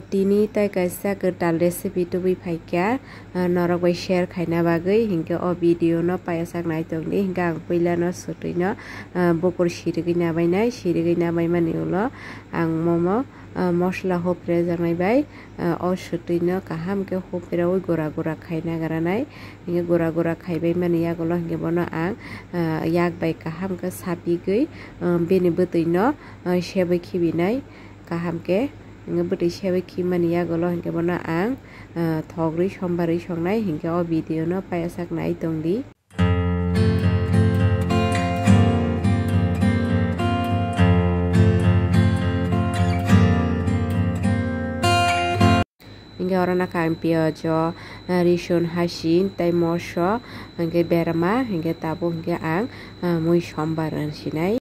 Tini tai kaisa ketal recipe tu bi phaikya norok bai share khaina bagui hingke o video no payasak nai tongni hingke ang puila no sutui no bopor sirigui nabai mani ulo ang momo mosla hopre jangai bai o sutui no kaham ke hopre oi gora khaina garanai hingke gora khaibai mani yagulo hingke bono ang yak bai kaham ke sapigui bini butui no sebai khibinai kaham ke butui sebai khimani yagulo hingke bono ang thogrui sombarui songnai hingke o video no payasak nai tongdi. Hingke orana kang piajo rishon hasin tai moso hingke berama hingke tabo hingke ang mui sombar sinai.